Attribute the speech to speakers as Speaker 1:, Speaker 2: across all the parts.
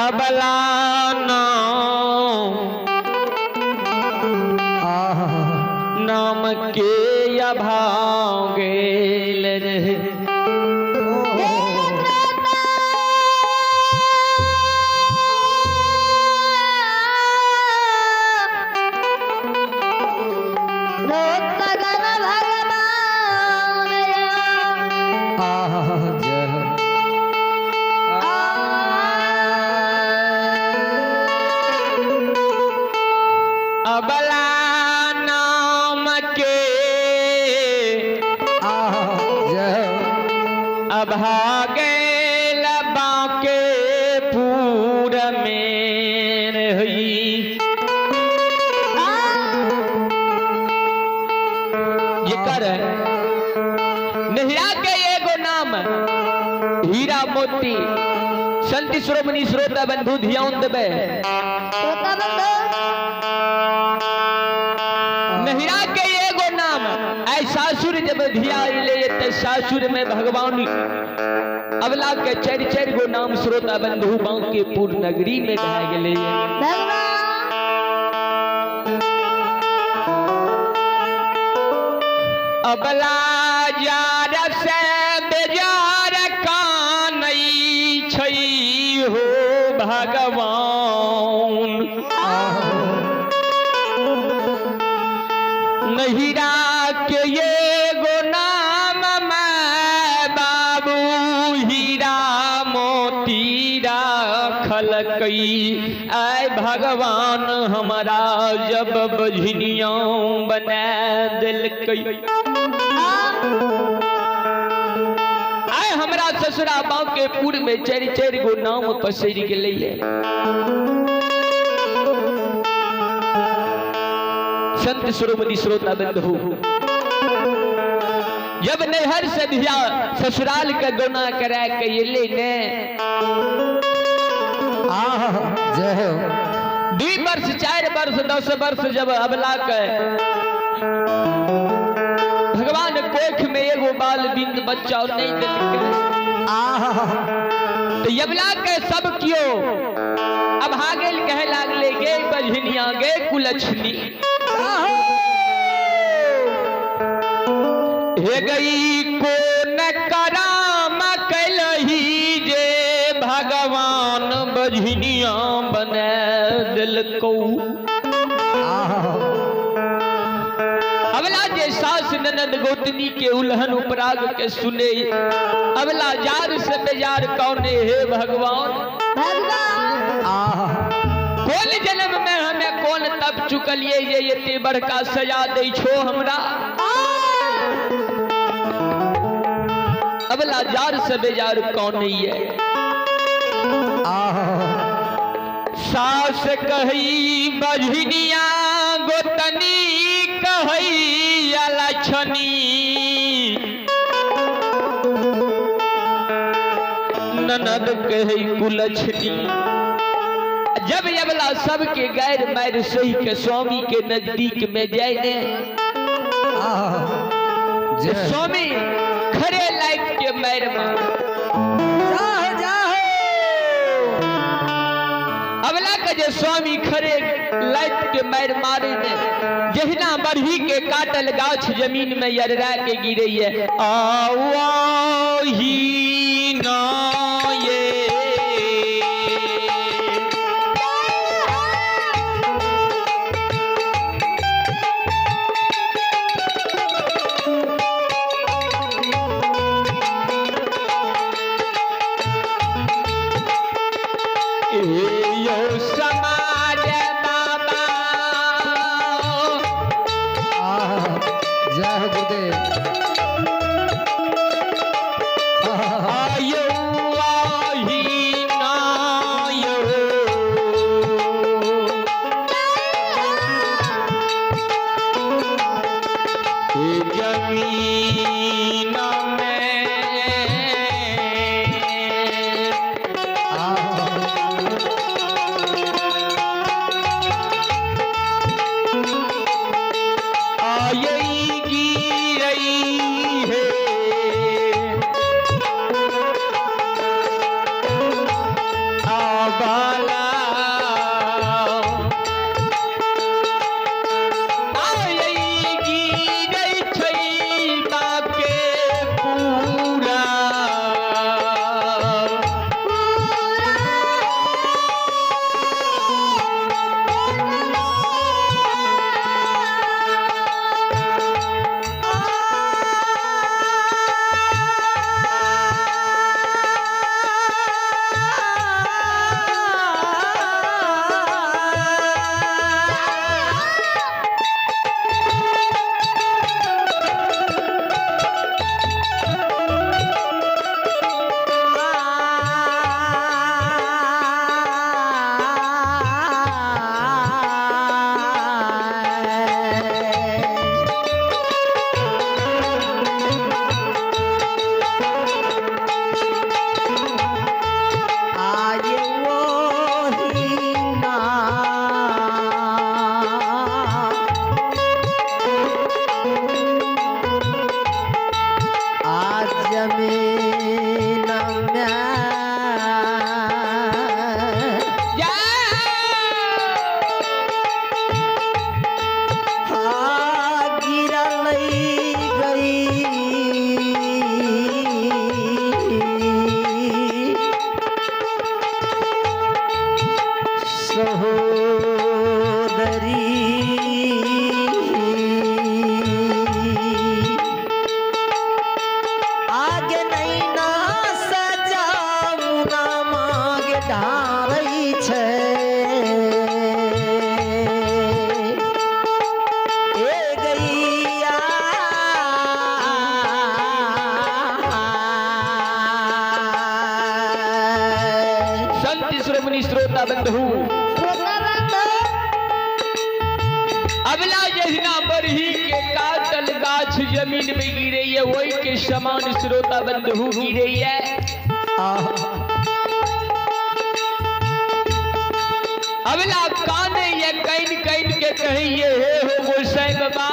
Speaker 1: अबला नाम के अभाव गेल रे अबला नाम के अभागे बाके पूर में रही ये कर नहिरा के एगो नाम हीरा मोती संत श्रोमणी श्रोता बंधु ध्यान देवे नहिरा के एगो नाम ऐ सासुर जब धिया ले सासुर में भगवान अबला के चार गो नाम श्रोता बंधु बांकेपुर नगरी में रह गए अबला जार से बेजार कानई छई हो भगवान नहिरा के ये गो नाम मैं बाबू हीरा मोती राखल कई आय भगवान हमारा जब बझनिया बना दिल कई आय हमरा ससुरा बांकेपुर में चार गो नाम पसर गए संत श्रोमणी श्रोता बंधु जब नहर से धिया ससुराल का गुना करा के ये लेने 2 वर्ष 4 वर्ष 10 वर्ष जब अबला के भगवान कोख में एगो बाल बिंद बच्चा और नहीं दिल तो यबला के सब कियो अब हागेल कहे लागले गे बझनिया गे कुलछनी हे गई को न कराम कैलही जे भगवान बझनिया बना दिल को अबला जे सास ननद गोतनी के उल्हन उपराग के सुने अबला जार से बेजार कौने हे भगवान कौन जन्म में हमें कौन तब चुकलिए ये इतने बड़का सजा दे छो हमरा अबला जार से बेजार कौन नहीं है सास कही बझनिया गोतनी कही अलछनी ननद कही कुलछनी जब यबला सबके गैर मैर सही के स्वामी के नजदीक में जाए स्वामी खरे लाइफ के मैर अबला का जो स्वामी खरे लाइफ के मैर मारे ने जहिना बढ़ी के काटल गाछ जमीन में यररा के गिरे है आओ ही ना ये
Speaker 2: ढारै छै
Speaker 1: श्रोता बंधु अबला जहिना बरही के काटल गाछ जमीन में गिरे है वही के समान श्रोता बंधु गिरे है। अबला काने ये कैन कैन के कहिए हे हो गोसाई बाबा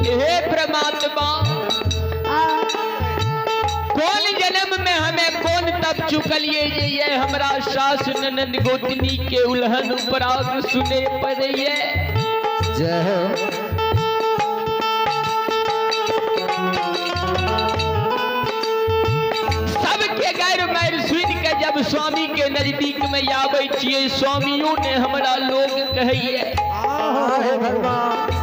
Speaker 1: हे परमात्मा कौन जन्म में हमें कौन तब चुकलिए ये हमरा सास ननद गोतनी के उल्हन उपराग सुने पड़े
Speaker 2: जय
Speaker 1: सबके गैर मैर सुन के जब स्वामी के नजदीक में आवे छिए स्वामियों ने हमरा लोग कहिए
Speaker 2: भगवान